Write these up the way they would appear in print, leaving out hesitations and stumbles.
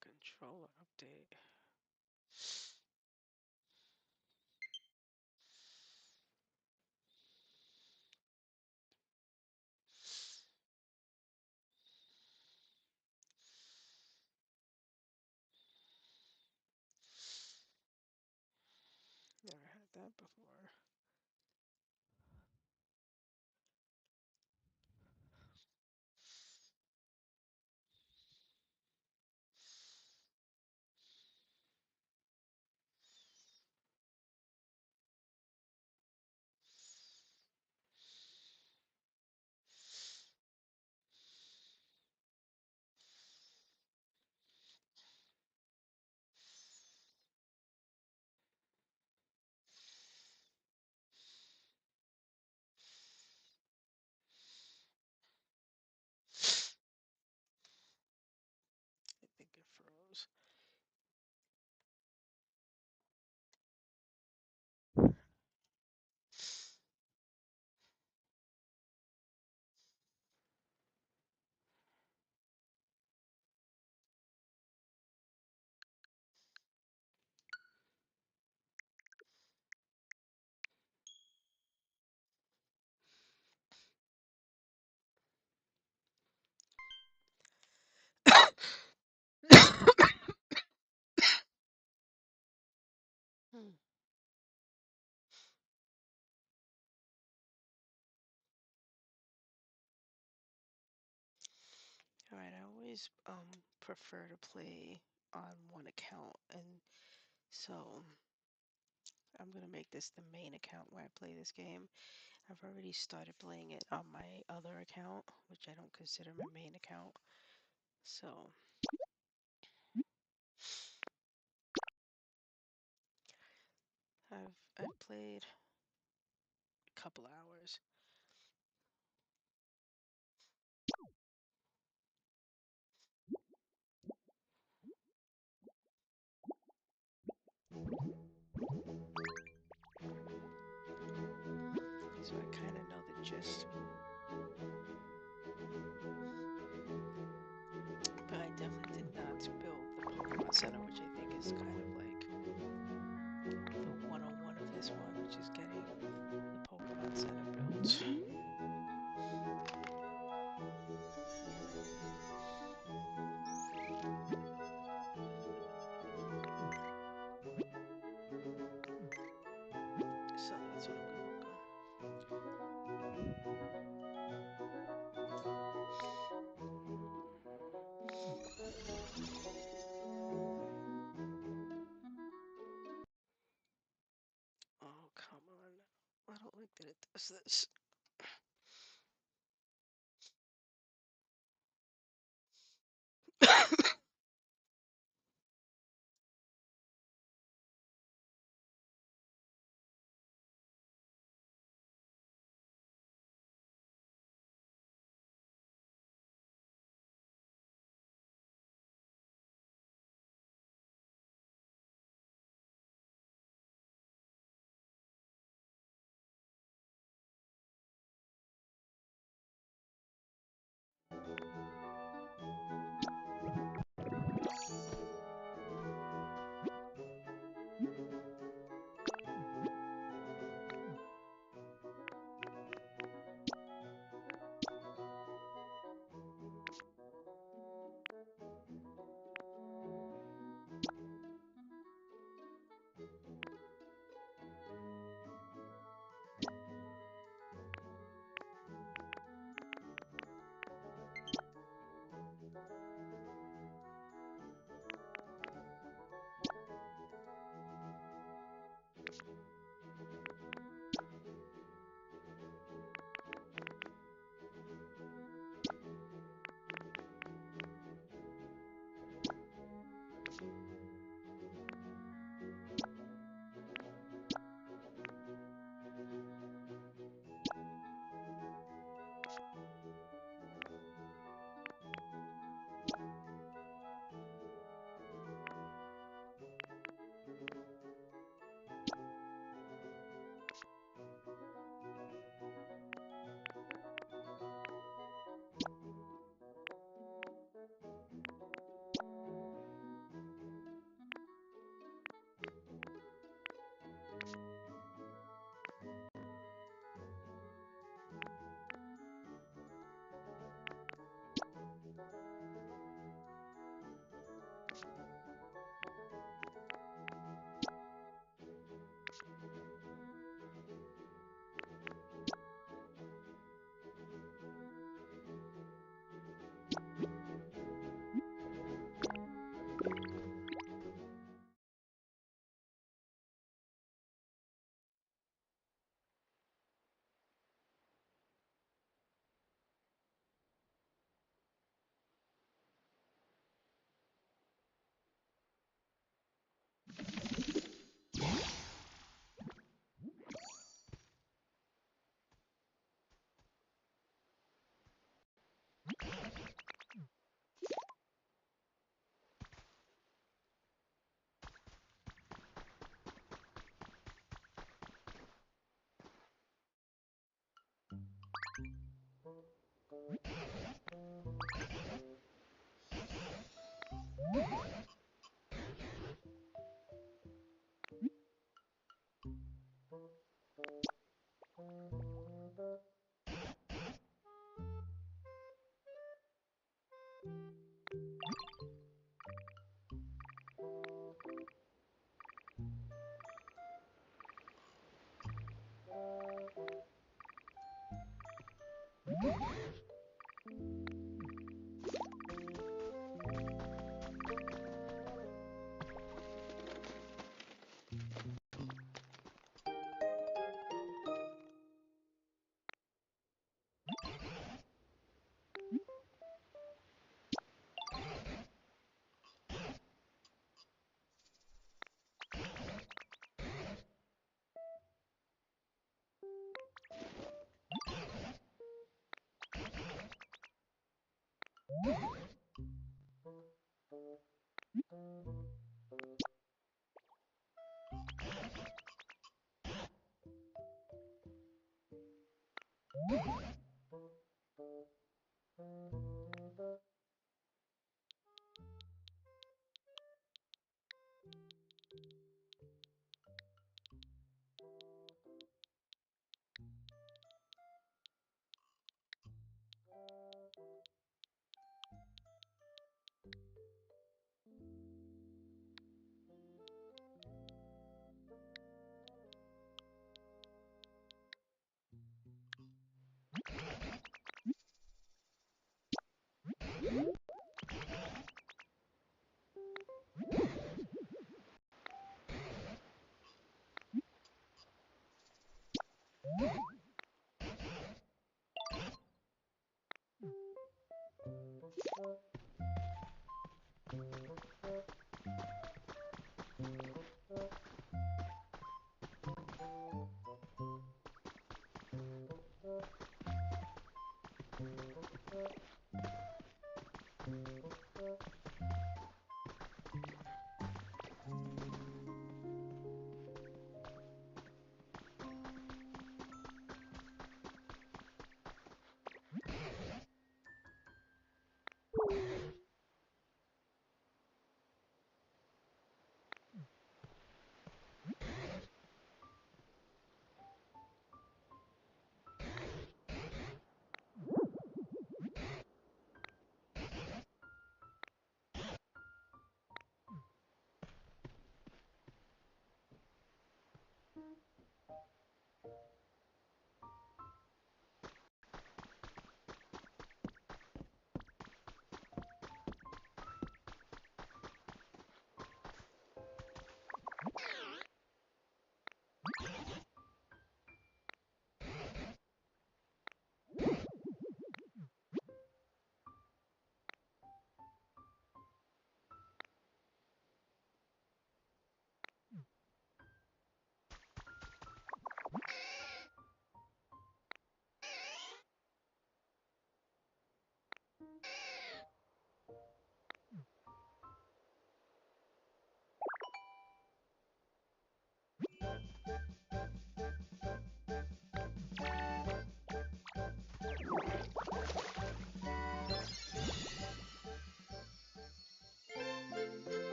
Controller update. Never had that before. I think it froze. Hmm. All right, I always prefer to play on one account, and so I'm gonna make this the main account where I play this game. I've already started playing it on my other account, which I don't consider my main account. So I've played a couple hours. So I kind of know the gist. But I definitely did not build the Pokemon Center, which I think is kind of like the 101 of this one, which is getting the Pokemon Center built. So that's what I'm gonna work on. Oh, come on. I don't like that it does this.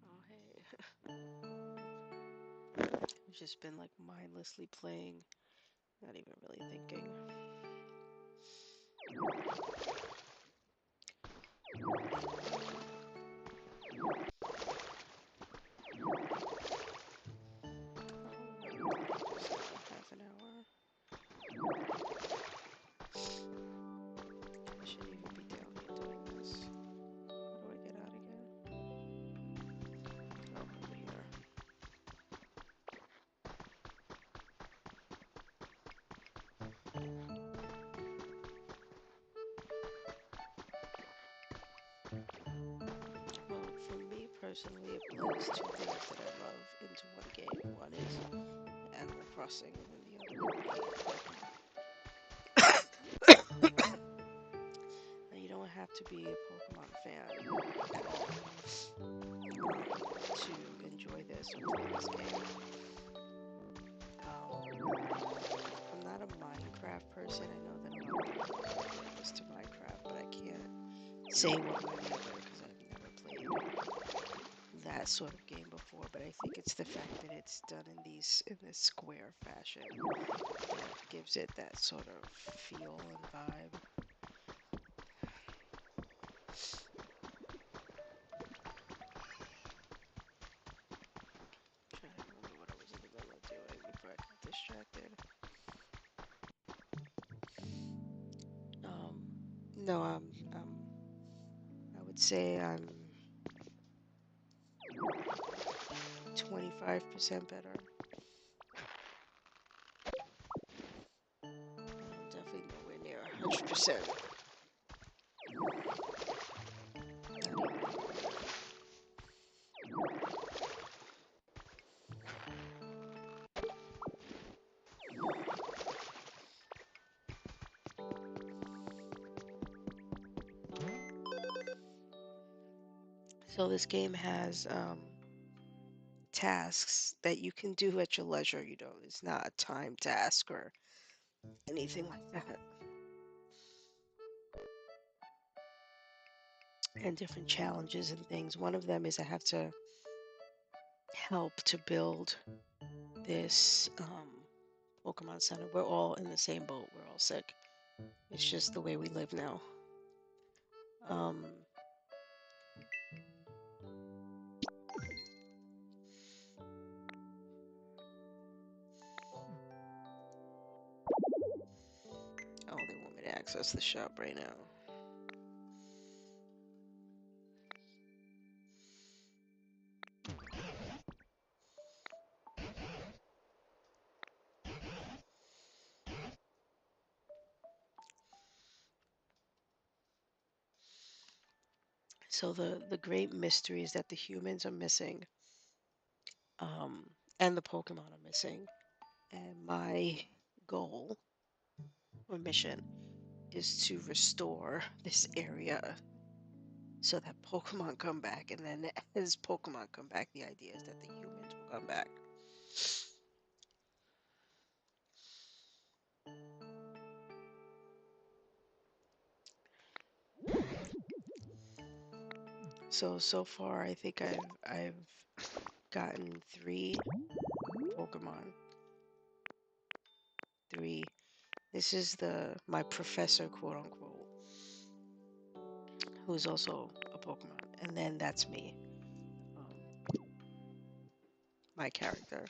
Oh, hey. I've just been like mindlessly playing, not even really thinking. Half an hour. I shouldn't even be down here doing this. How do I get out again? Oh, over here. Well, for me personally, it blends two things that I love into one game. One is Animal Crossing, and then the other would be Pokemon. Now, you don't have to be a Pokemon fan at all to enjoy this or play this game. I'm not a Minecraft person. I know that a lot of people compare this to Minecraft, but I can't say one way or the other because I've never played that sort of game before. But I think it's the fact that it's done in this square fashion that gives it that sort of feel and vibe. Trying to remember what I was in the middle of doing before I got distracted. Um, no, I would say I'm 25% better. I'm definitely nowhere near 100%. So this game has tasks that you can do at your leisure. You know, it's not a time task or anything like that. And different challenges and things. One of them is I have to help to build this Pokemon Center. We're all in the same boat. We're all sick. It's just the way we live now. Um, oh, they want me to access the shop right now. So the great mystery is that the humans are missing, um, and the Pokemon are missing. And my goal or mission is to restore this area so that Pokemon come back. And then as Pokemon come back, the idea is that the humans will come back. So far, I think I've gotten three Pokemon. Three. This is the my professor, quote unquote, who is also a Pokemon, and then that's me, my character.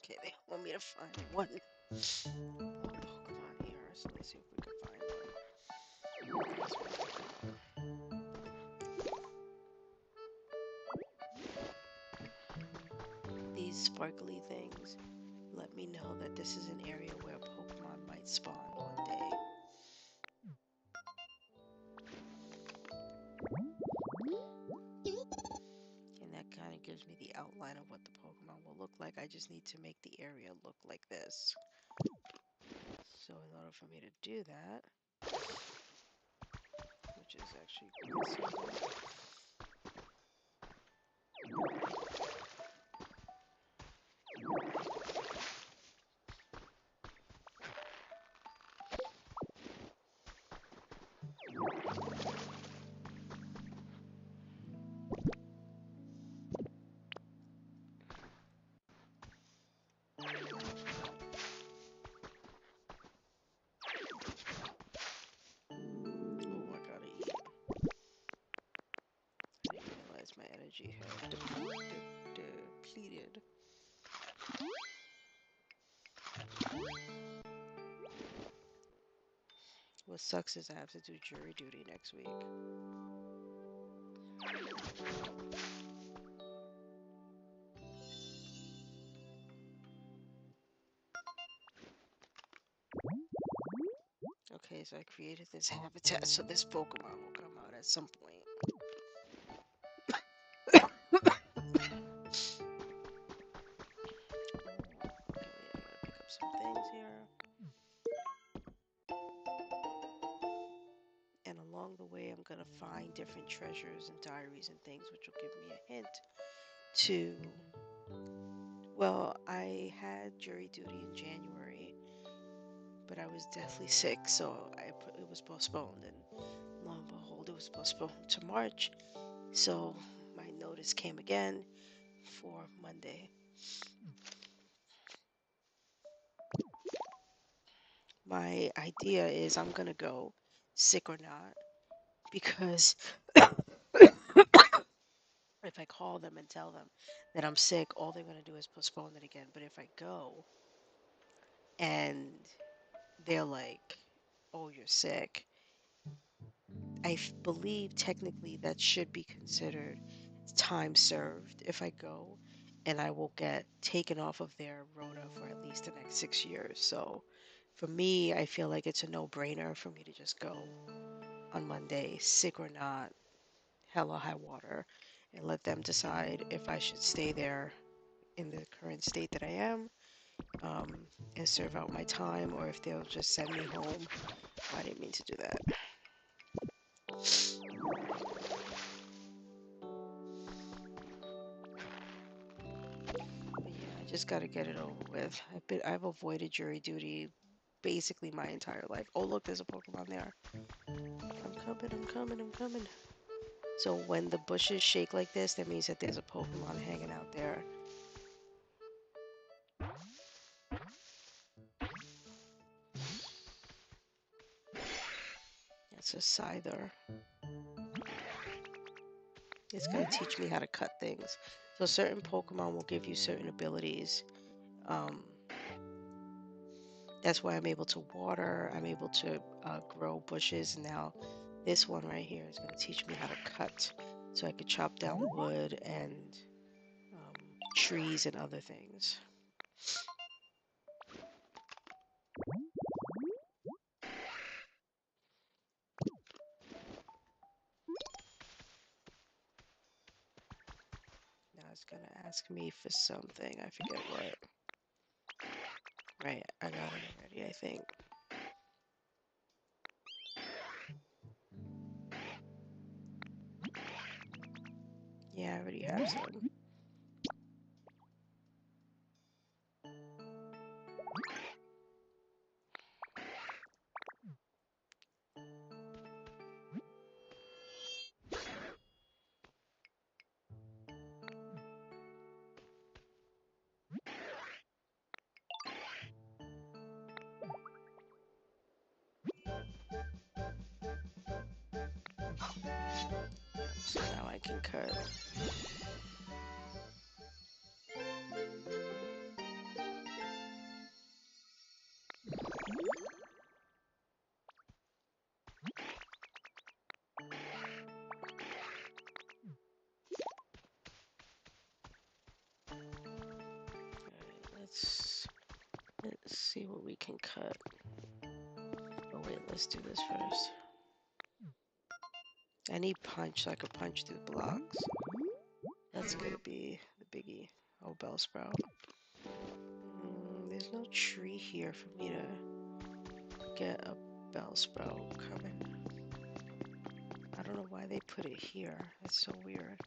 Okay, they want me to find one Pokemon here, so let's see if we can find one. These sparkly things let me know that this is an area where Pokemon might spawn one day. And that kind of gives me the outline of what the Pokemon will look like. I just need to make the area look like this. So in order for me to do that, which is actually quite simple, energy has depleted. What sucks is I have to do jury duty next week. Okay, so I created this habitat so this Pokemon will come out at some point. Okay, wait, I'm gonna pick up some things here. And along the way, I'm gonna find different treasures and diaries and things which will give me a hint to. Well, I had jury duty in January, but I was deathly sick, so it was postponed. And lo and behold, it was postponed to March. So my notice came again for Monday. My idea is I'm gonna go, sick or not, because if I call them and tell them that I'm sick, all they're gonna do is postpone it again. But if I go and they're like, "Oh, you're sick," believe technically that should be considered time served if I go, and I will get taken off of their rota for at least the next 6 years. So for me, I feel like it's a no-brainer for me to just go on Monday, sick or not, hell or high water, and let them decide if I should stay there in the current state that I am, um, and serve out my time, or if they'll just send me home. Oh, I didn't mean to do that. But yeah, I just got to get it over with. I've avoided jury duty basically my entire life. Oh, look, there's a Pokemon there. I'm coming, I'm coming, I'm coming. So when the bushes shake like this, that means that there's a Pokemon hanging out there. That's a Scyther. It's going to teach me how to cut things. So certain Pokemon will give you certain abilities. Um, that's why I'm able to water. I'm able to grow bushes. Now this one right here is going to teach me how to cut. So I could chop down wood and trees and other things. Now it's going to ask me for something. I forget what. Right, I got it already, I think. Yeah, I already have some. So now I can cut. Alright, let's see what we can cut. Oh wait, let's do this first. I need punch so I can punch through blocks. That's gonna be the biggie. Oh, Bellsprout. There's no tree here for me to get a Bellsprout coming. I don't know why they put it here. That's so weird.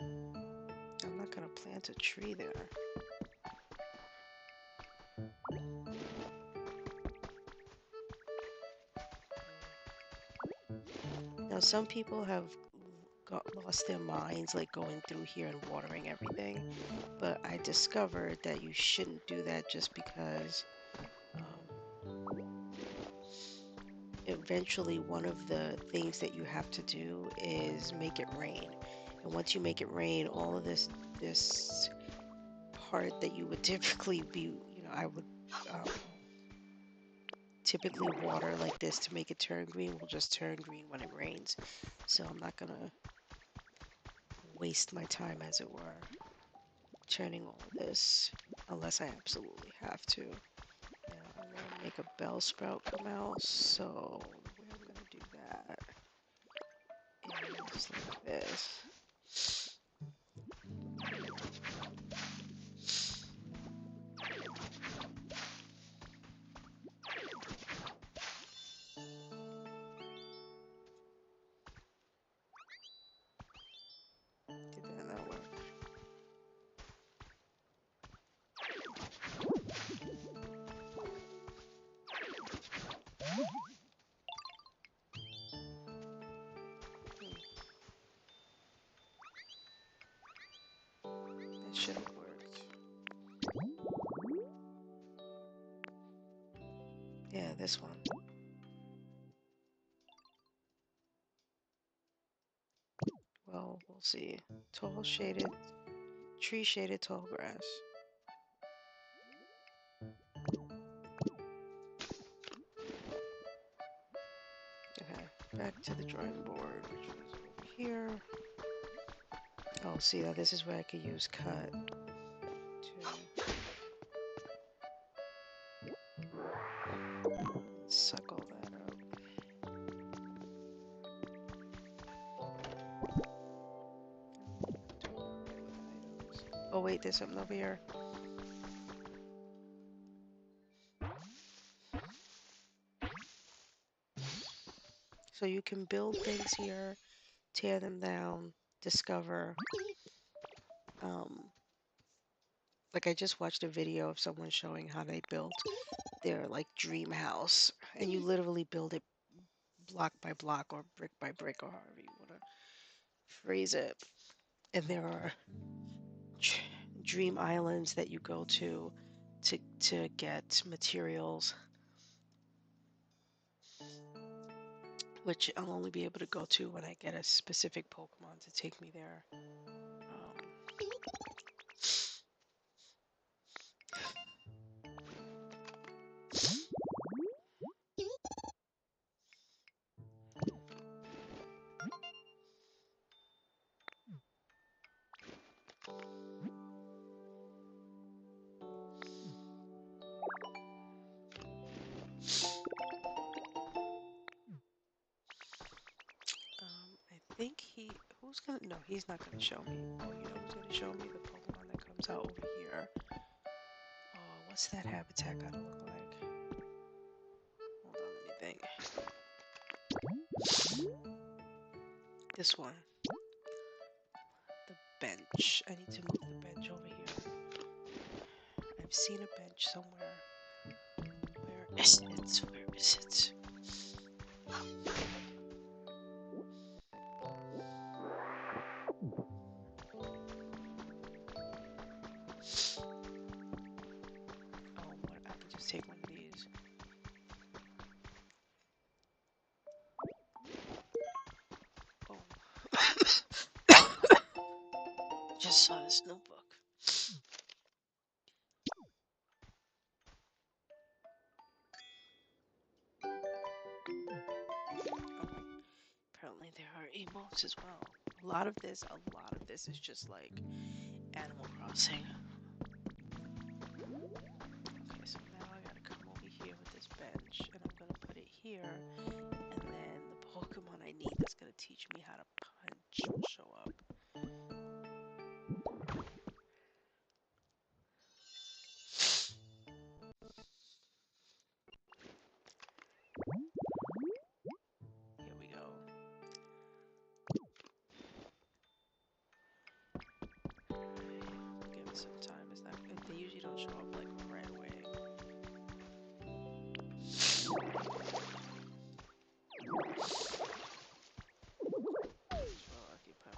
I'm not gonna plant a tree there. Now, some people have lost their minds like going through here and watering everything, but I discovered that you shouldn't do that just because eventually one of the things that you have to do is make it rain. And once you make it rain, all of this part that you would typically be, I would um, typically water like this to make it turn green will just turn green when it rains. So I'm not gonna waste my time, as it were, turning all of this unless I absolutely have to. And I want to make a bell sprout come out, so the way I'm gonna do that is like this. Did that not work? That should have worked. Yeah, this one. Well, we'll see. Tall shaded, tree shaded tall grass. Okay, back to the drawing board, which was over here. Oh, see, now this is where I could use cut to suck all that up. Do it right with items. Oh wait, there's something over here. So you can build things here, tear them down, discover. Um, like I just watched a video of someone showing how they built their like dream house, and you literally build it block by block or brick by brick or however you want to phrase it. And there are dream islands that you go to get materials, which I'll only be able to go to when I get a specific Pokemon to take me there. I think who's gonna, no, he's not gonna show me. Oh, you know who's gonna show me? The Pokemon that comes out over here. Oh, what's that habitat gotta look like? Hold on, let me think. This one. The bench. I need to move the bench over here. I've seen a bench somewhere. Where is it? Where is it? Oh, I can just take one of these. Oh. Just saw this notebook. Oh, apparently there are emotes as well. A lot of this is just like Animal Crossing. Okay, so now I gotta come over here with this bench, and I'm gonna put it here, and then the Pokemon I need that's gonna teach me how to punch will show up. Here we go. Give it some time. It's not. They usually don't show up like right away. Control, occupy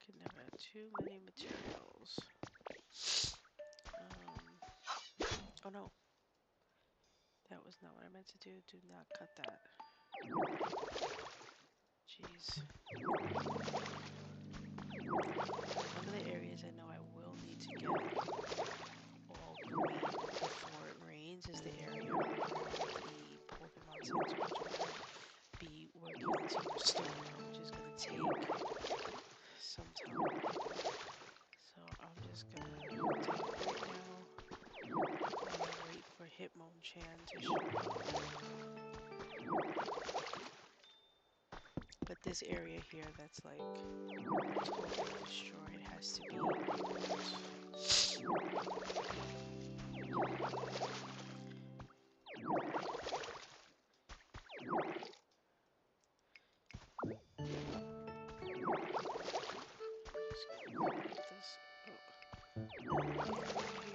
Can never have too many materials. Oh no, that was not what I meant to do. Do not cut that. Jeez. One of the areas I know I will need to get all green before it rains is the area around the Pokemon Center, which I'm going to be working to restore, which is going to take some time. So I'm just going to do it right now while I wait for Hitmonchan to show up. But this area here that's like totally destroyed has to be rebuilt. Just gonna clean up this area here.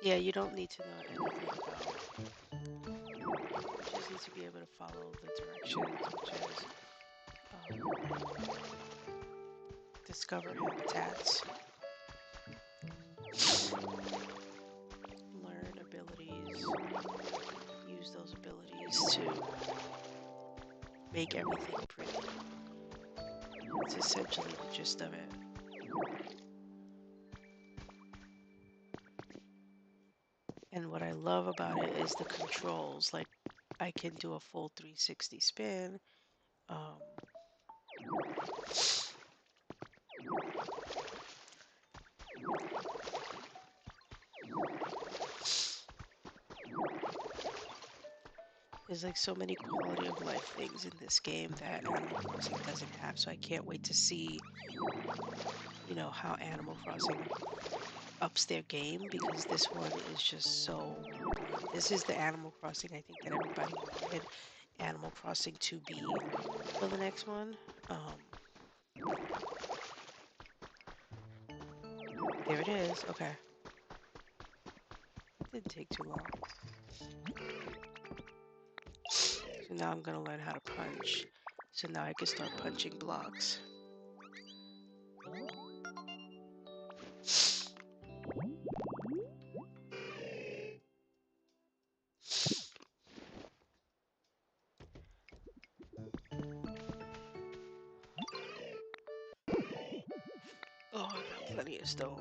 Yeah, you don't need to know anything about. You just need to be able to follow the directions, which is discover habitats, learn abilities, use those abilities to make everything pretty. It's essentially the gist of it. And what I love about it is the controls. Like, I can do a full 360 spin. There's like so many quality of life things in this game that Animal Crossing doesn't have. So I can't wait to see, how Animal Crossing ups their game, because this one is just so well done. This is the Animal Crossing I think that everybody wanted Animal Crossing to be for the next one. There it is. Okay. It didn't take too long. So now I'm going to learn how to punch. So now I can start punching blocks. Oh, I got plenty of stones.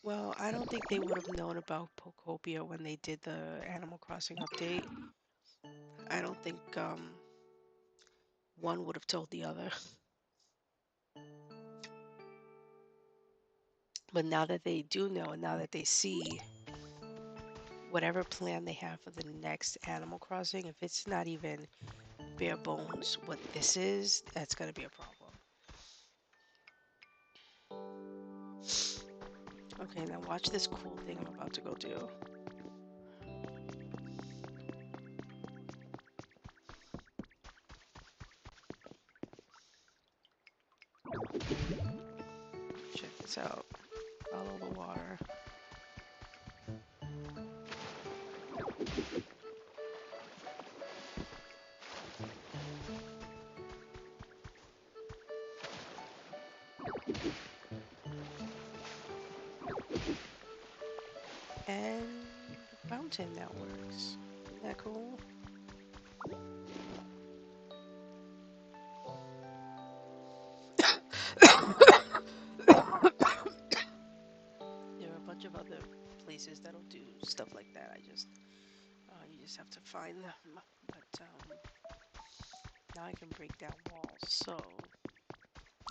Well, I don't think they would have known about Pokopia when they did the Animal Crossing update. I don't think one would have told the other. But now that they do know, and now that they see whatever plan they have for the next Animal Crossing, if it's not even bare bones what this is, that's going to be a problem. Okay, now watch this cool thing I'm about to go do. Check this out. Follow the water. And the fountain now works. Isn't that cool? places that'll do stuff like that. You just have to find them. But now I can break down walls. So,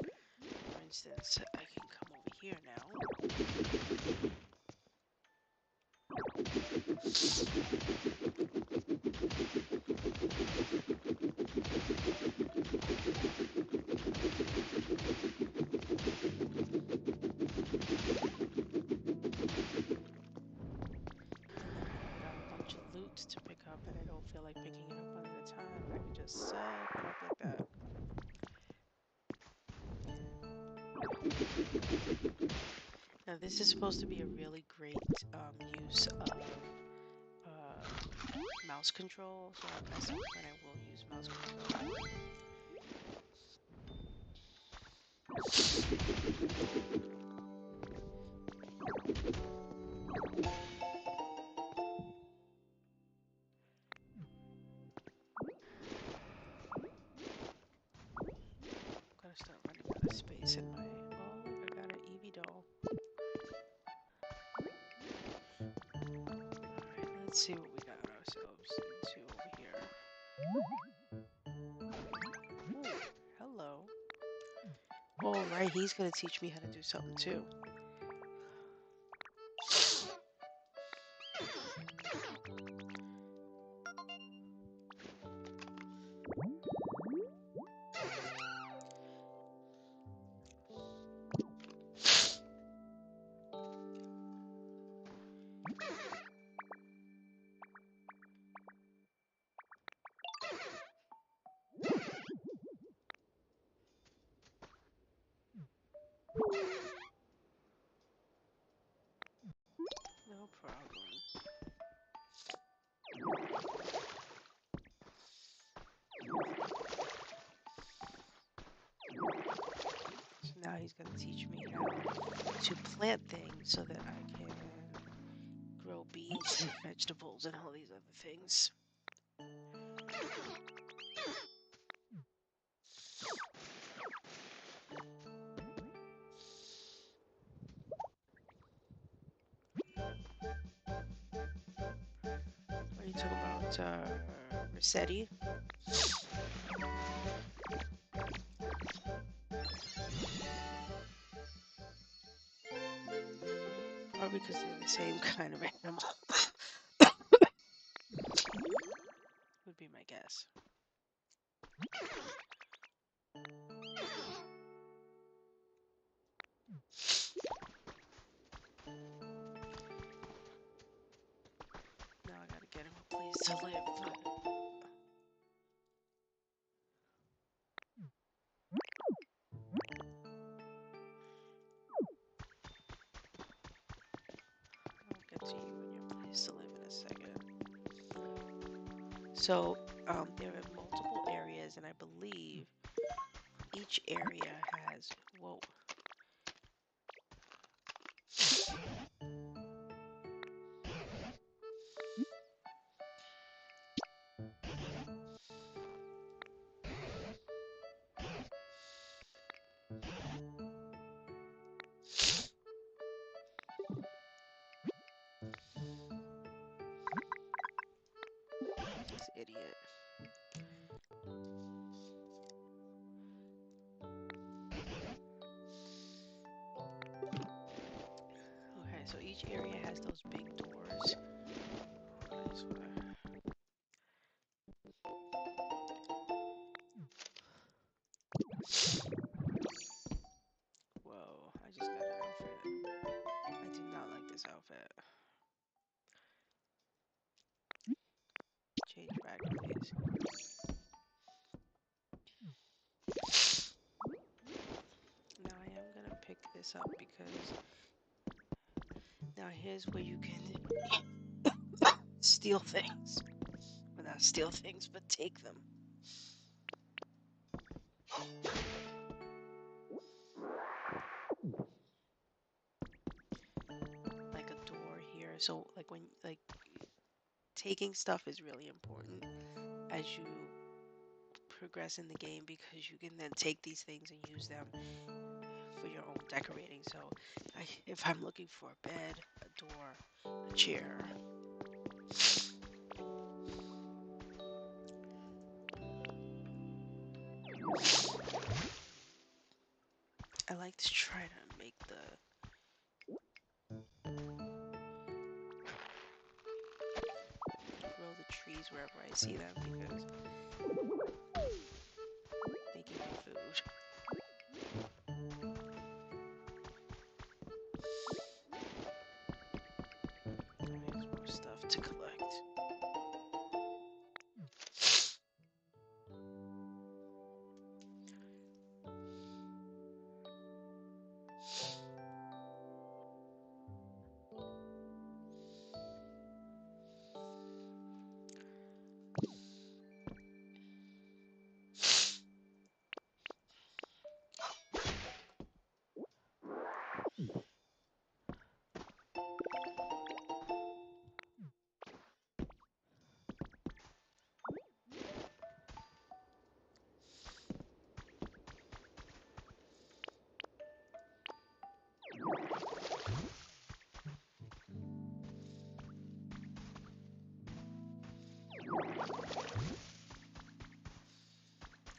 for instance, I can come over here now. Loot to pick up, and I don't feel like picking it up one at a time. I can just sack it up like that. Now this is supposed to be a really great use of mouse control, so at some point I will use mouse control. Gotta start running out of space in my... Oh, look, I got an Eevee doll. Alright, let's see what we got ourselves into over here. Ooh, hello. Oh, right, he's gonna teach me how to do something too. No problem. So now he's going to teach me how to plant things so that I can grow beans and vegetables and all these other things. What are you talking about, Rossetti? Probably because they're the same kind of animal. Would be my guess. Now I gotta get him a place to live. I'll get to you and your place to live in a second. So, there are multiple areas, and I believe each area has... Whoa. This idiot. Okay, so each area has those big doors. Whoa, I just got an outfit. I do not like this outfit. Change back, please. Now I am gonna pick this up because now here's where you can steal things. Well, not steal things, but take them. Like a door here. So like taking stuff is really important as you progress in the game because you can then take these things and use them for your own decorating. So if I'm looking for a bed, a door, a chair. I like to try to make grow the trees wherever I see them because they give me food. There's more stuff to collect.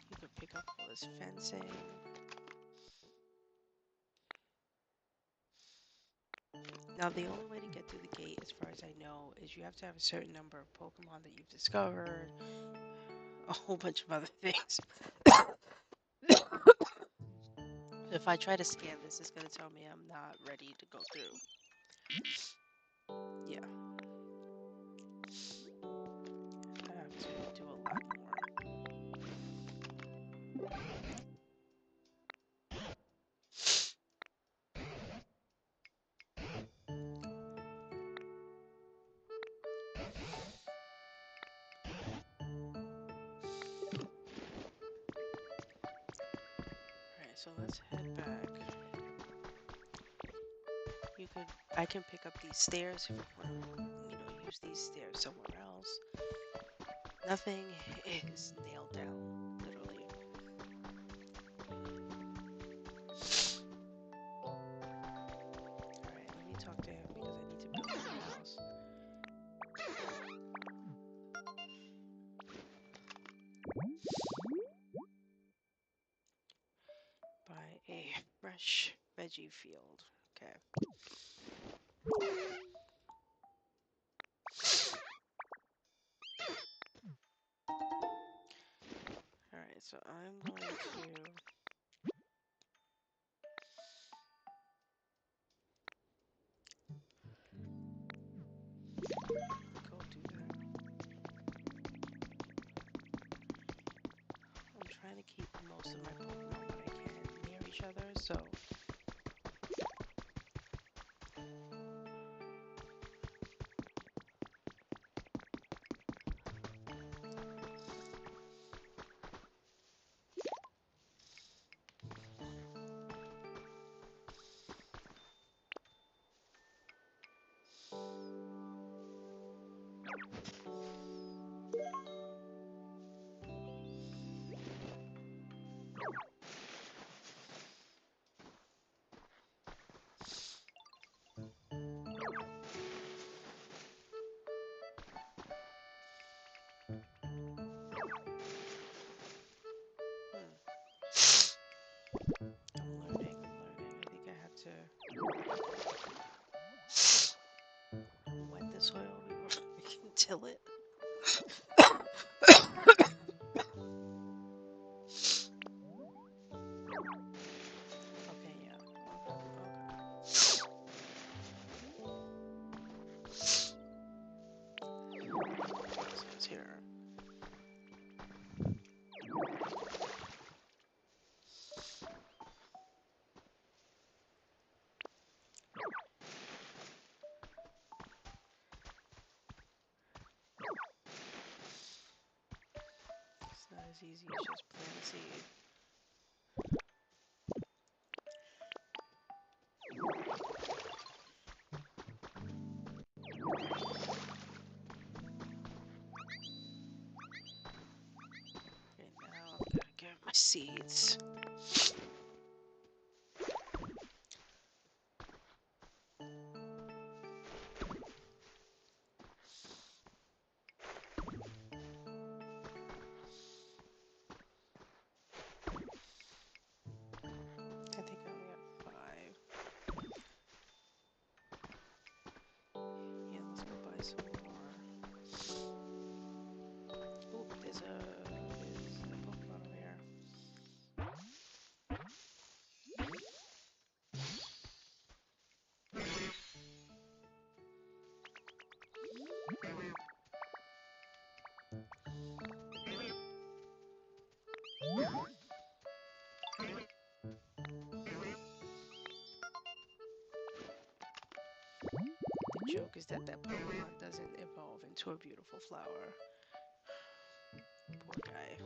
You could pick up all this fencing. Now, the only way to get through the gate, as far as I know, is you have to have a certain number of Pokemon that you've discovered, a whole bunch of other things. If I try to scan this, it's going to tell me I'm not ready to go through. Yeah. I have to do a lot more. Alright, so let's head back. I can pick up these stairs if I want to, use these stairs somewhere else. Nothing is nailed down, literally. Alright, let me talk to him because I need to build my house. Buy a fresh veggie field. Okay. Alright, so I'm going to go do that. I'm trying to keep most of my Pokemon when I can near each other, so I'm learning. I think I have to wet the soil before I can till it. Okay, yeah. Okay. So it's here. It's not as easy as just plant a seed. Okay, now I'm gonna get my seeds. buy some more. Oh, there's a Pokemon over here. The joke is that Pokemon doesn't evolve into a beautiful flower. Poor guy.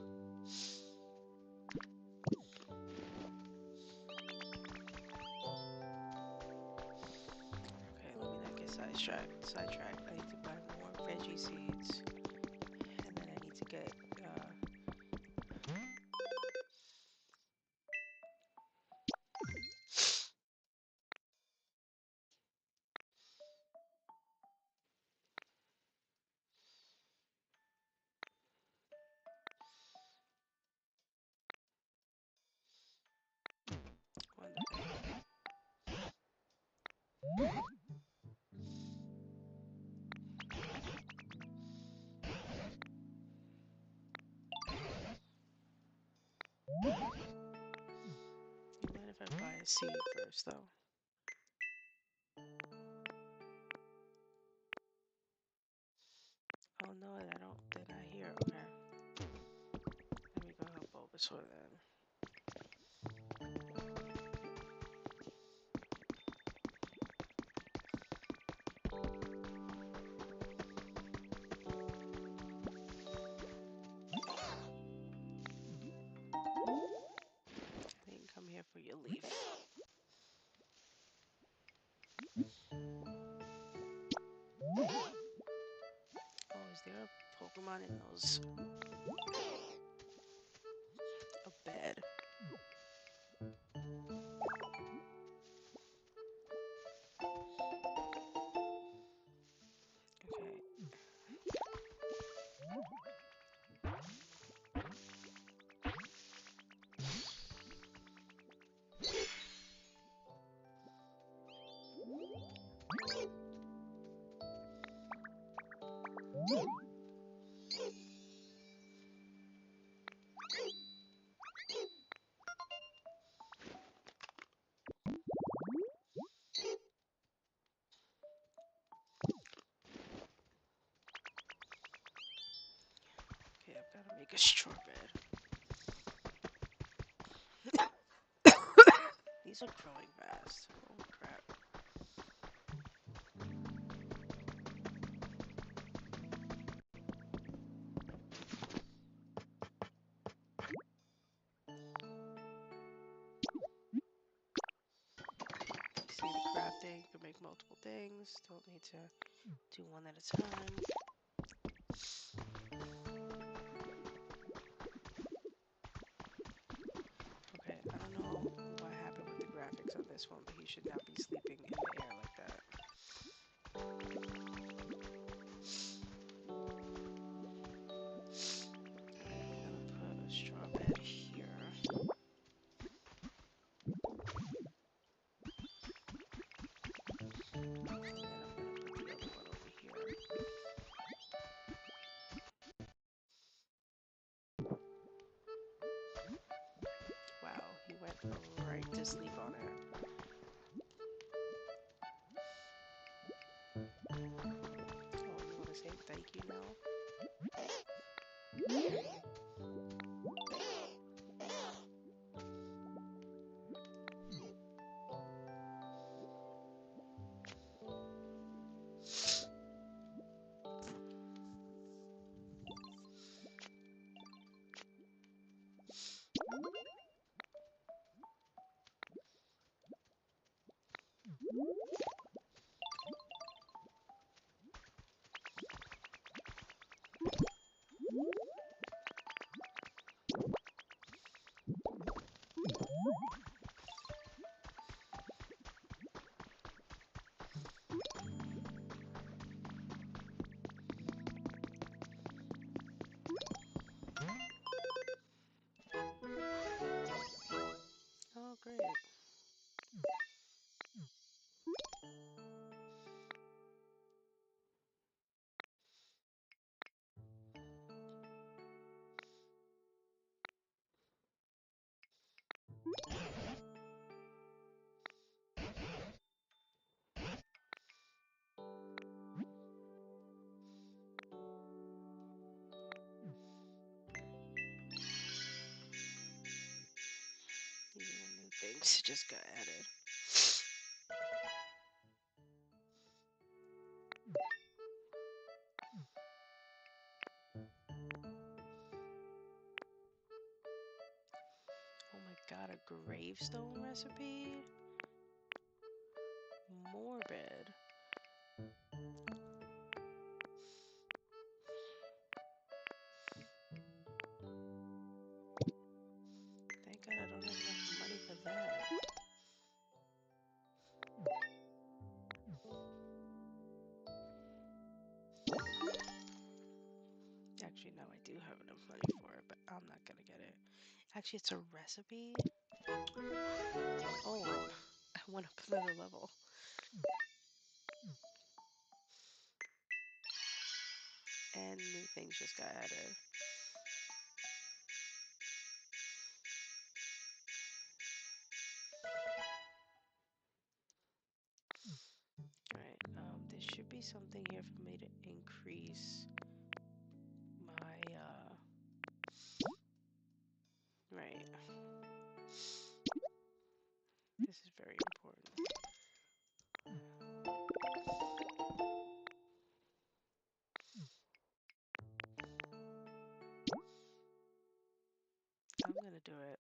Okay, let me not get sidetracked. I need to buy more veggie seeds, and then I need to get wonderful. You mind if I buy a seed first, though? Oh no, I don't. They're not here. Okay. Let me go help Bulbasaur then. They can come here for your leaf. Oh, is there a Pokemon in those? A bed. Okay. Okay, I've got to make a straw bed. These are growing fast. Oh crap. See the crafting, you can make multiple things. Don't need to do one at a time. Okay, I don't know what happened with the graphics on this one, but he should not be sleeping in the air like that. I'm gonna put a straw bed here. And then I'm gonna put the other one over here. Wow, he went right to sleep on it. Oh, you wanna say thank you now? This just got added. Oh my god, a gravestone recipe? Morbid. Thank god I don't have enough money for that. Actually, no, I do have enough money for it, but I'm not gonna get it. Actually, it's a recipe? Oh, I went up another level. And new things just got added. Alright, there should be something here for me to increase my, right. This is very important. I'm gonna do it.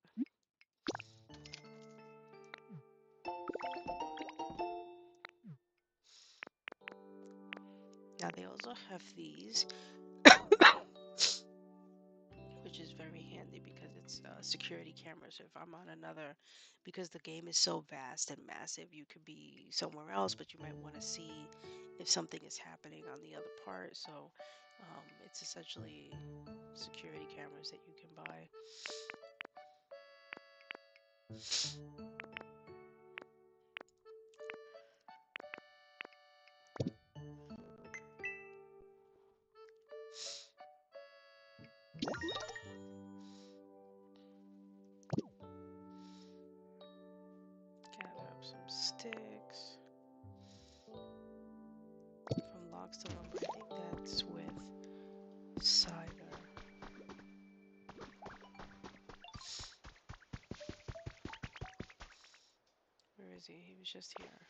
Now they also have these, which is very handy because it's security cameras. If I'm on another, because the game is so vast and massive, you could be somewhere else, but you might want to see if something is happening on the other part. So it's essentially security cameras that you can buy. Gather up some sticks. From logs to lumber, I think that's with cider. Where is he? He was just here.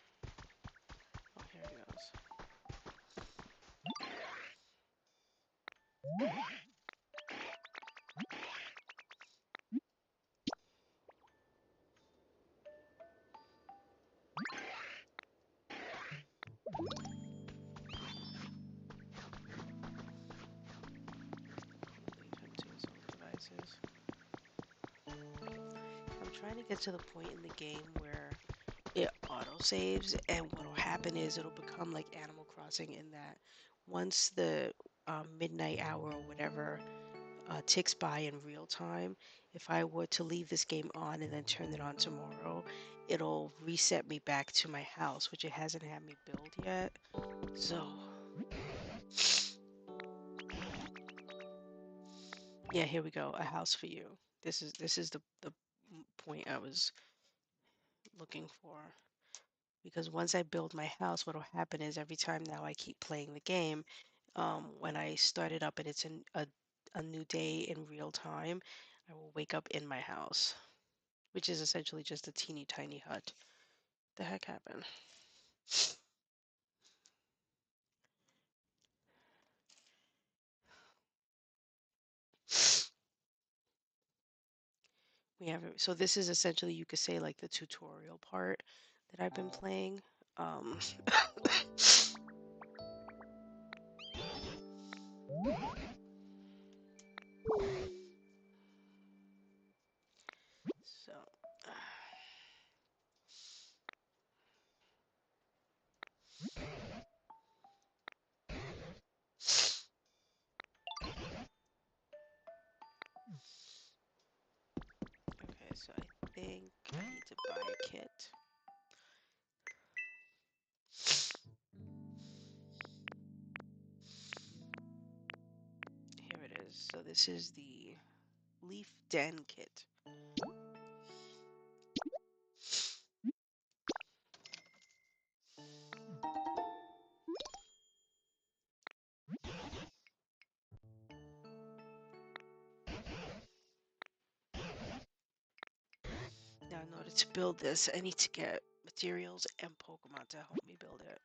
Oh, here he goes. Leave him to his own devices. I'm trying to get to the point in the game where it autosaves, and what'll happen is it'll become like Animal Crossing in that once the midnight hour or whatever ticks by in real time, if I were to leave this game on and then turn it on tomorrow, it'll reset me back to my house, which it hasn't had me build yet. So, yeah, here we go. A house for you. This is the point I was looking for. Because once I build my house, what'll happen is every time now I keep playing the game, when I start it up and it's in a new day in real time, I will wake up in my house, which is essentially just a teeny tiny hut. The heck happened? We have so this is essentially, you could say, like the tutorial part that I've been playing. Um, so okay, so I think I need to buy a kit. Here it is. So this is the Leaf Den kit. Now, no, order to build this, I need to get materials and Pokemon to help me build it.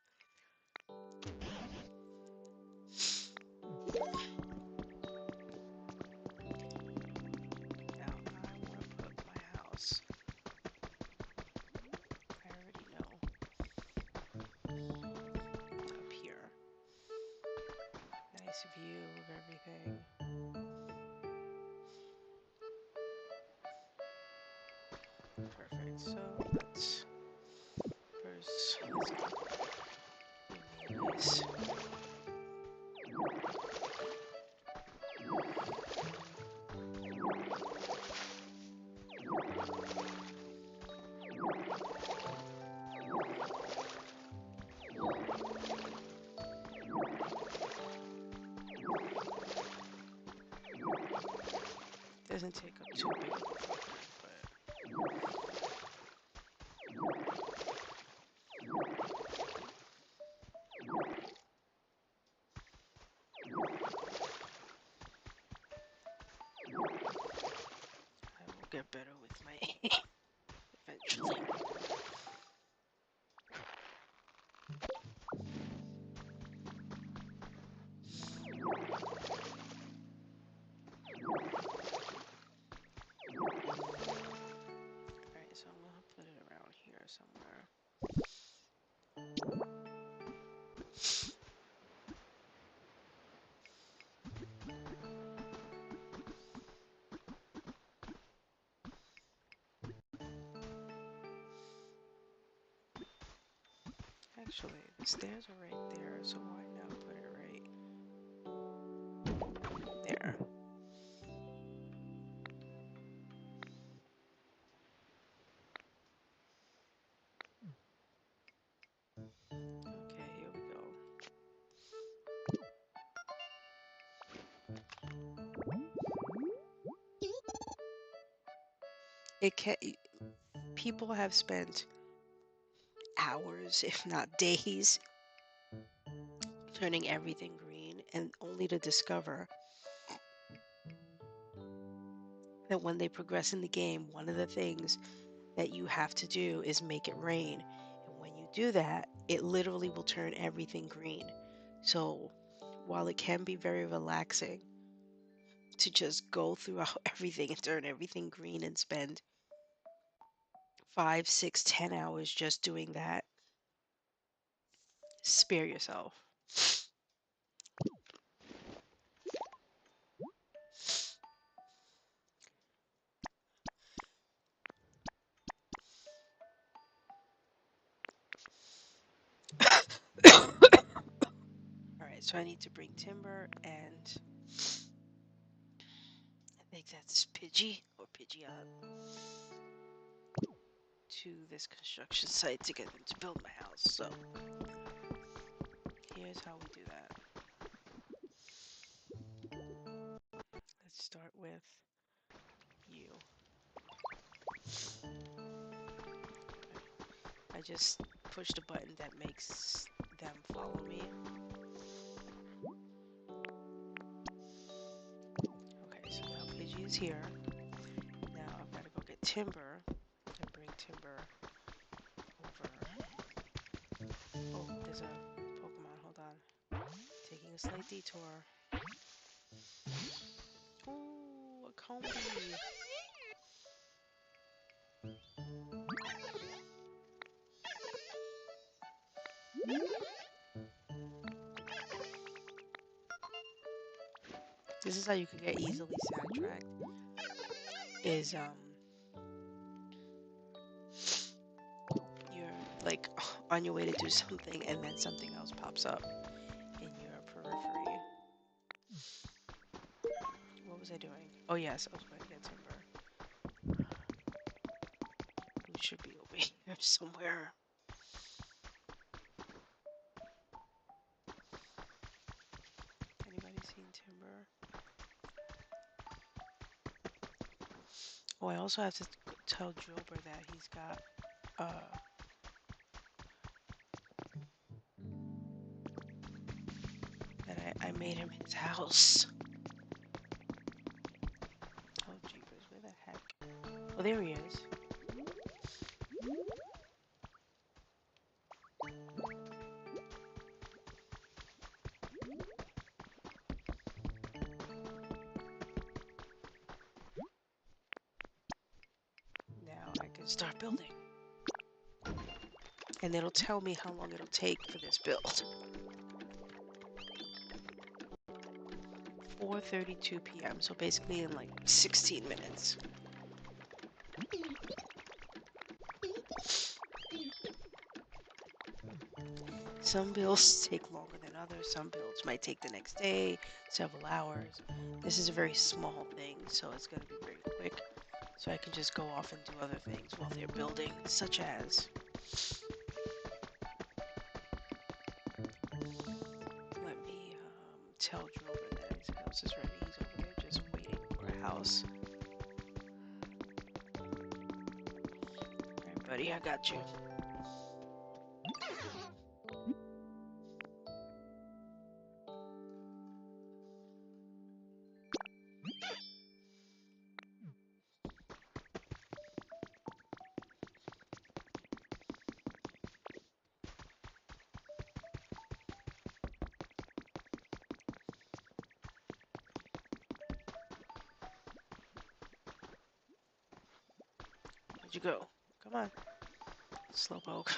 Now, I want to put my house. I already know. Up here. Nice view of everything. Perfect. So let's first let's give me a nice. Doesn't take up too big of a footprint, but I will get better with my aim eventually. Alright, so I'm gonna put it around here somewhere. Actually, the stairs are right there, so why not put it right there? Okay, here we go. It can People have spent hours, if not days, turning everything green, and only to discover that when they progress in the game, one of the things that you have to do is make it rain. And when you do that, it literally will turn everything green. So while it can be very relaxing to just go throughout everything and turn everything green and spend 5, 6, 10 hours just doing that, spare yourself. Alright, so I need to bring timber and I think that's Pidgey or Pidgeot to this construction site to get them to build my house. So here's how we do that. Let's start with you. I just pushed a button that makes them follow me. Okay, so now Pidgey is here. Now I've got to go get timber and bring timber over. Oh, there's a Pokemon. Hold on. Taking a slight detour. Ooh, a Combi. This is how you can get easily sidetracked. Is you're like on your way to do something and then something else pops up in your periphery. What was I doing? Oh yes, I was going to get timber. It should be over here somewhere. Anybody seen timber? Oh, I also have to tell Drober that he's got that I made him his house. Oh jeepers, where the heck? Oh, there he is. start building. And it'll tell me how long it'll take for this build. 4:32 p.m. So basically in like 16 minutes. Some builds take longer than others. Some builds might take the next day, several hours. This is a very small thing, so it's going to be very quick. So I can just go off and do other things while they're building, such as let me tell Drover that his house is ready. He's over there just waiting for a house. Alright, buddy, I got you. Where'd you go? Come on. Slowpoke.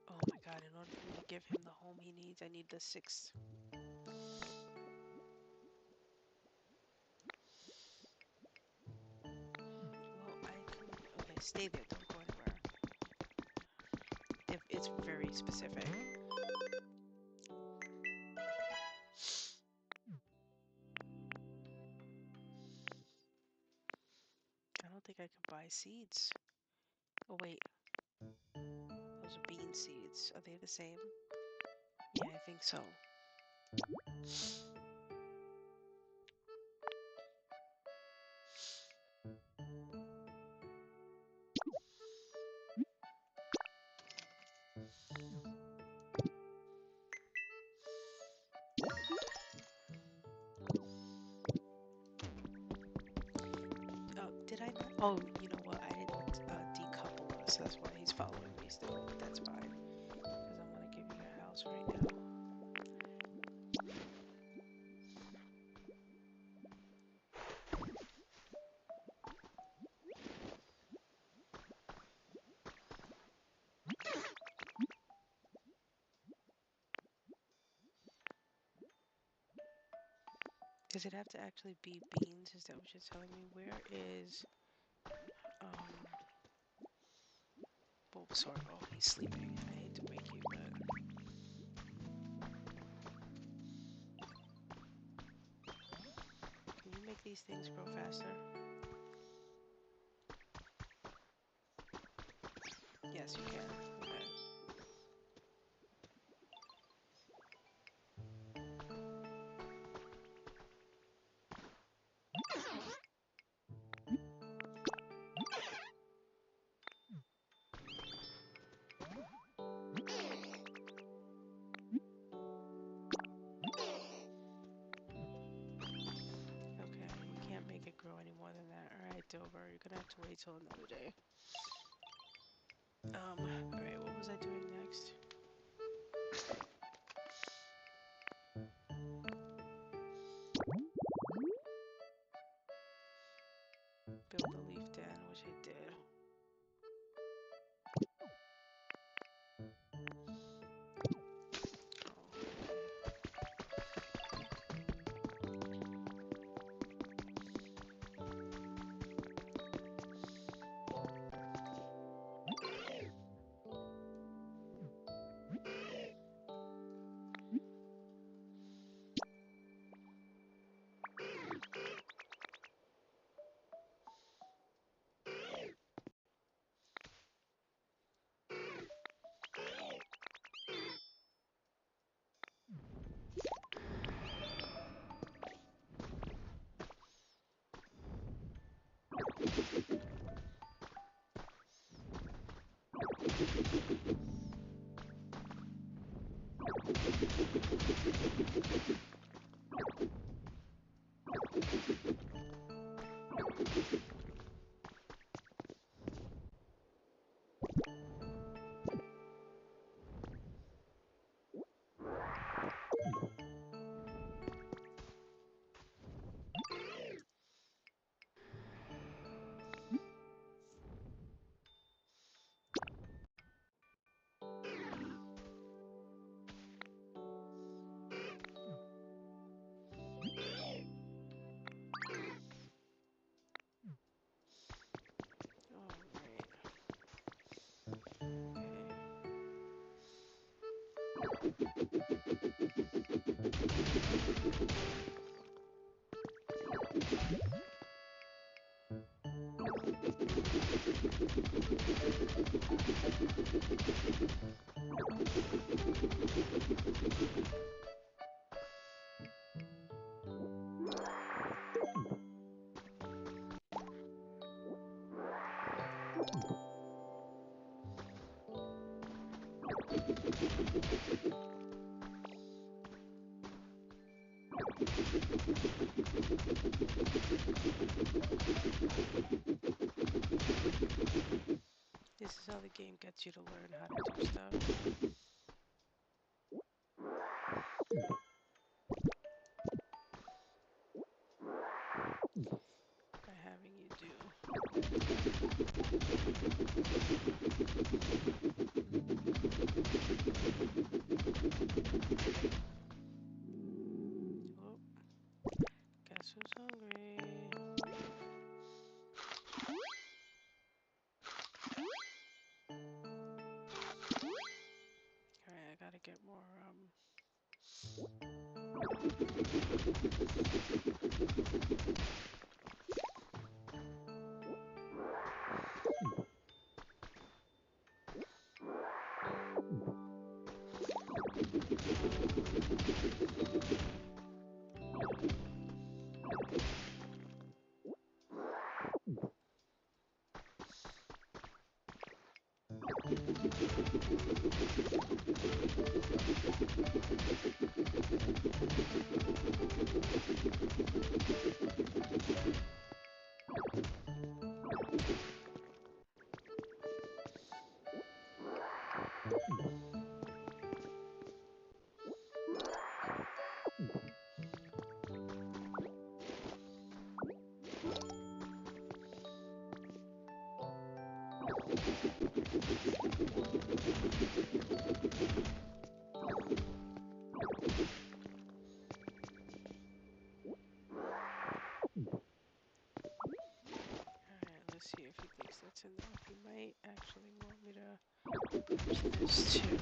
Oh my god, in order for me to give him the home he needs, I need the 6th. Well, I can... Okay, stay there. Don't go anywhere. It's very specific. I don't think I can buy seeds. Oh wait, those are bean seeds. Are they the same? Yeah, I think so. Oh, did I not? Oh, you know what? I didn't decouple us. That's why he's following me still, but that's fine. Because I'm going to give you your house right now. Does it have to actually be beans? Is that what you're telling me? Where is, Bulbasaur? Oh, he's sleeping. I hate to wake you, but... Can you make these things grow faster? Yes, you can. Okay. Okay, you can't make it grow any more than that. Alright, Dover, you're gonna have to wait till another day. Alright, what was I doing next? Build a leaf den, which I did. game gets you to learn how to do stuff by having you do. Oh, guess who's hungry? Alright, I gotta get more, alright, let's see if he thinks that's enough. He might actually want me to use this too.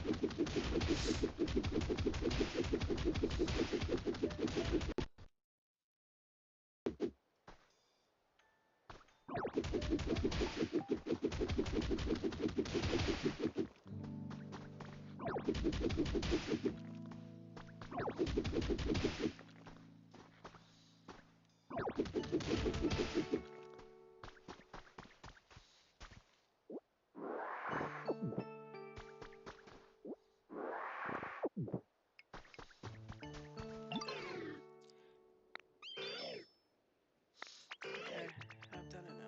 Okay, I've done enough.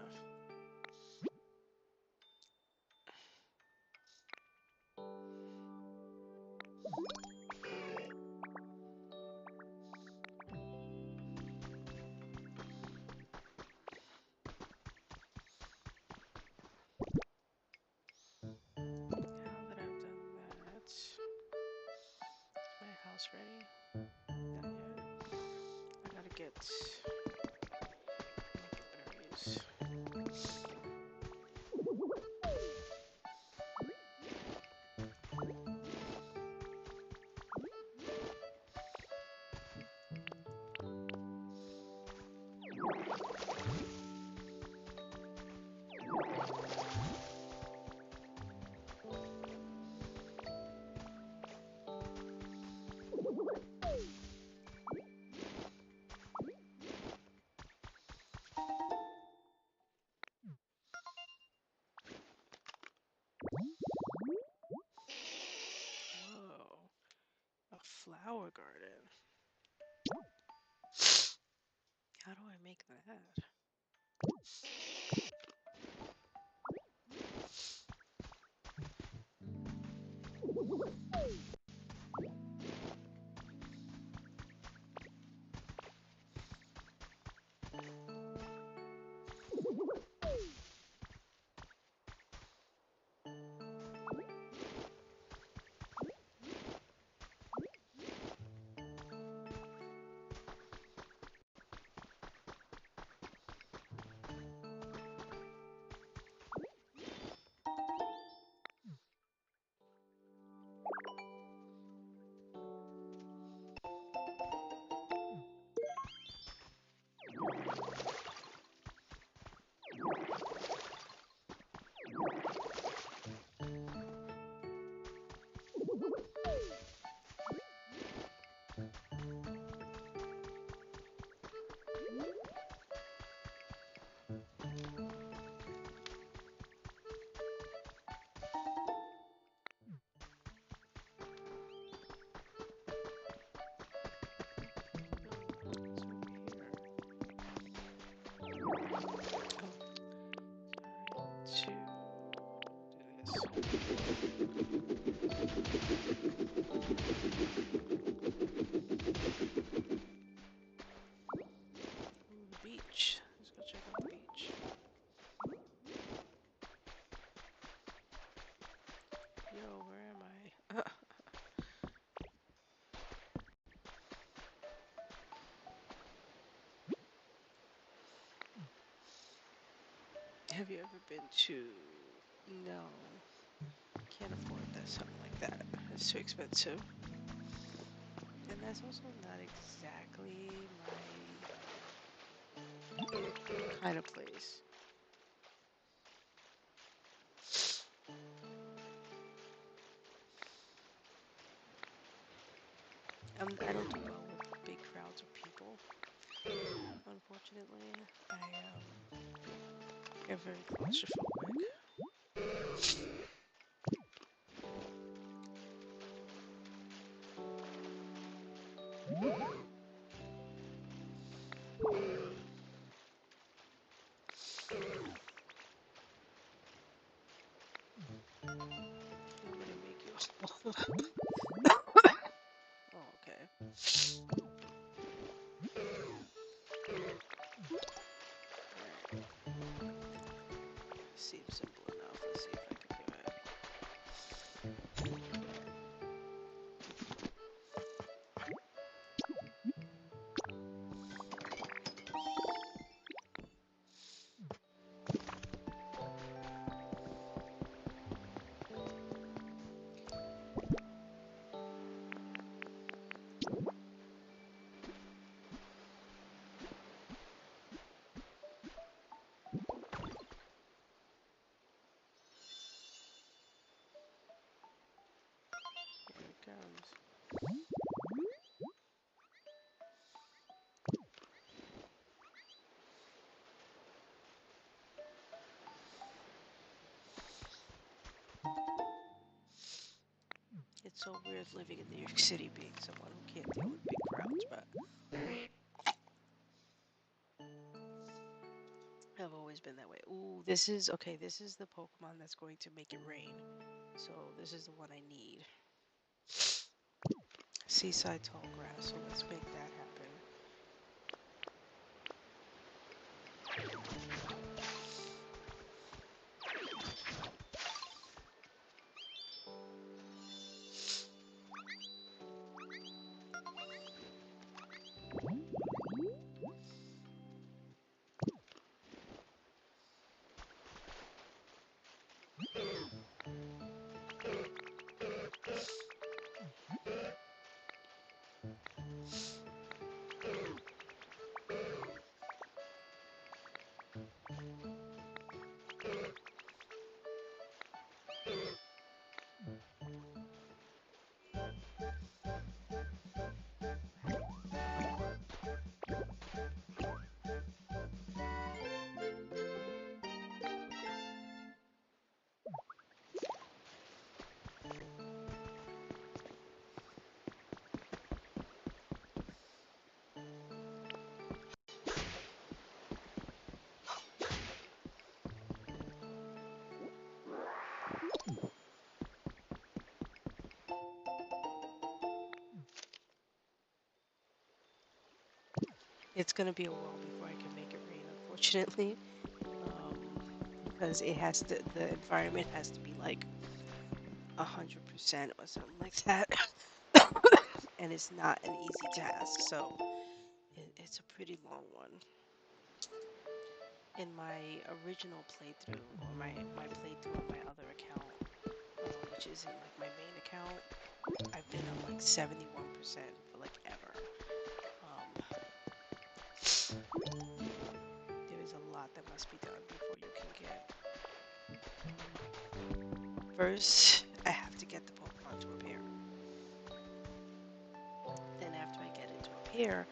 Now that I've done that, is my house ready? Not yet. I gotta get berries. Whoa, a flower garden. How do I make that? Have you ever been to? No, can't afford that. Something like that. It's too expensive. And that's also not exactly my kind of place. I don't do well with big crowds of people. Unfortunately, I get very claustrophobic. I'm gonna make you. Oh, okay. All right. Seems simple enough. Let's see if I can do it. Here it comes. It's so weird living in New York City, being someone who can't deal with big crowds, but I've always been that way. Ooh, this is okay. This is the Pokemon that's going to make it rain. So this is the one I need. Seaside tall grass. So let's make that happen. It's gonna be a while before I can make it rain, unfortunately, because it has to. The environment has to be like 100% or something like that, and it's not an easy task. So it's a pretty long one. In my original playthrough, or my playthrough on my other account, which isn't like my main account, I've been on like 71% for like ever. Um, there is a lot that must be done before you can get. First, I have to get the Pokemon to appear. Then after I get it to appear,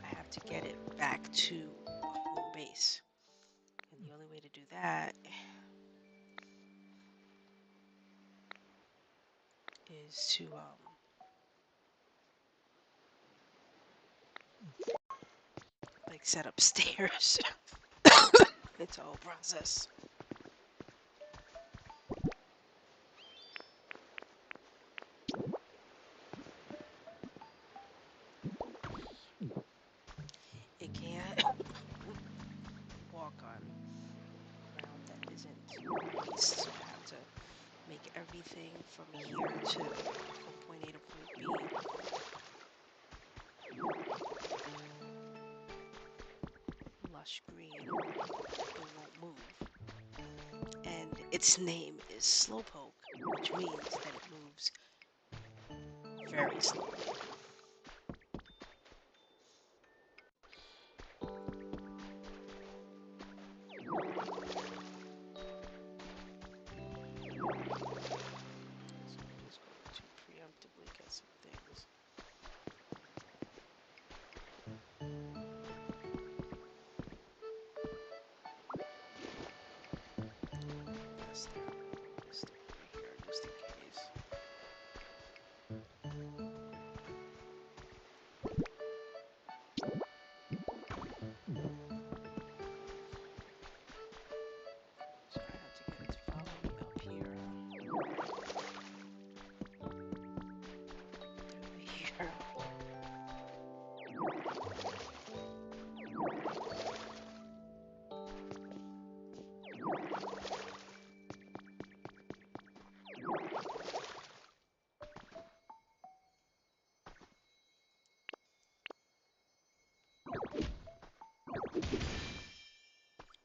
I have to get it back to home base. And the only way to do that is to like set up stairs. It's a whole process. It can't walk on ground that isn't moist, so I have to make everything from here to from point A to point B lush green. It won't move. its name is Slowpoke, which means that it moves very slowly. So he's going to preemptively get some things. Yes, there. Just over here, just in case. So I have to get it to follow me up here, huh? Over here.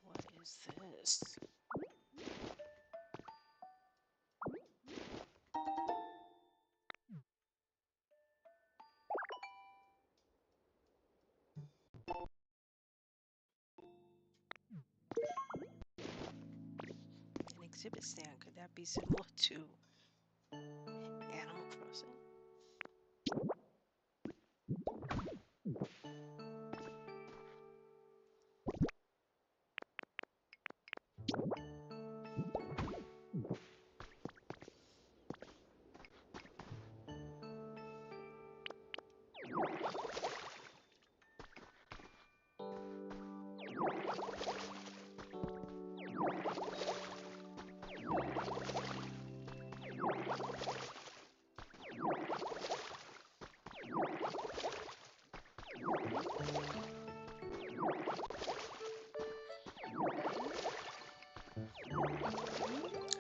What is this? An exhibit stand. Could that be similar to Animal Crossing?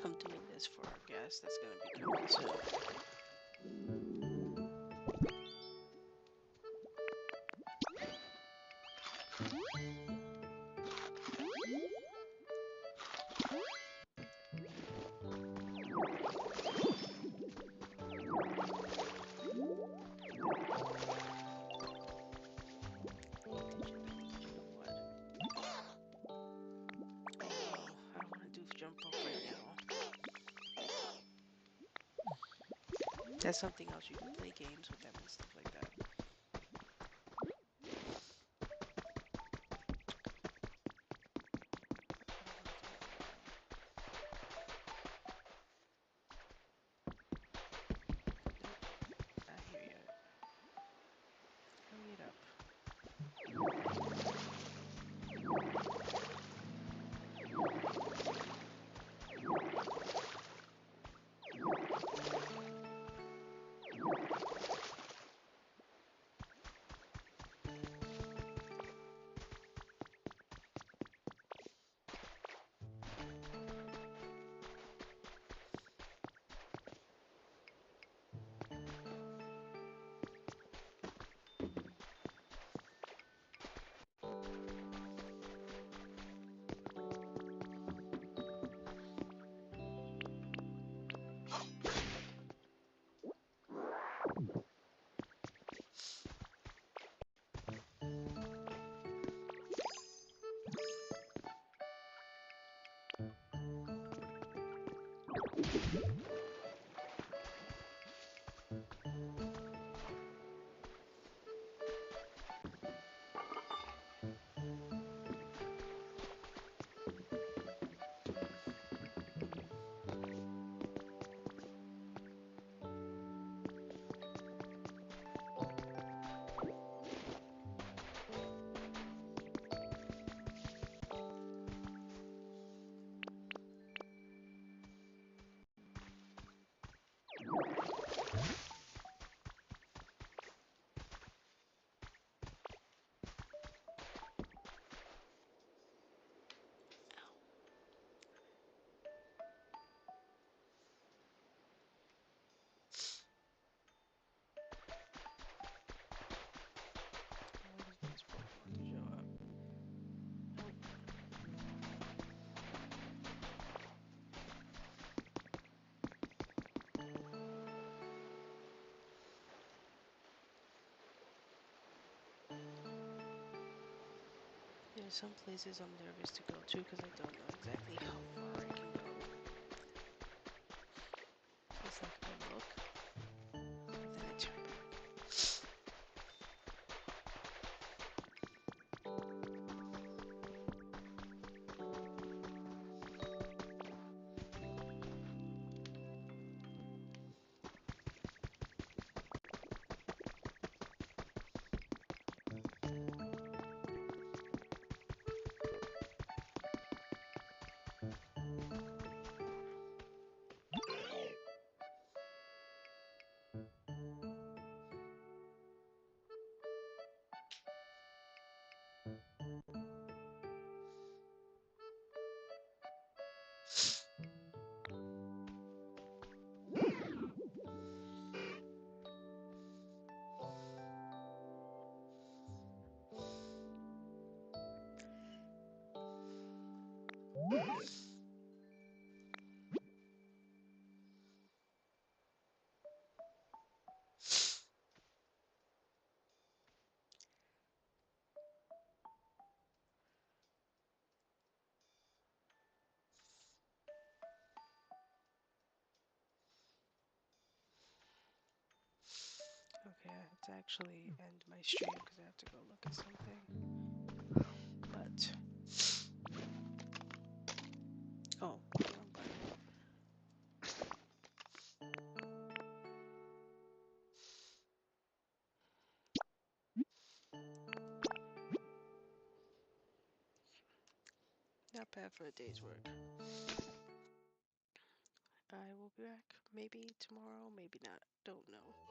I'm doing this for our guest that's going to be coming soon. Did you what? Oh, I don't want to do jump rope right now. That's something else. You can play games with them and stuff like that. Not here yet. Hurry it up. Yeah, some places I'm nervous to go to because I don't know exactly how far I can go. It's like I look and then I turn back. Okay, I have to actually end my stream because I have to go look at something. But oh, wrong button. Not bad for a day's work. I will be back maybe tomorrow, maybe not. Don't know.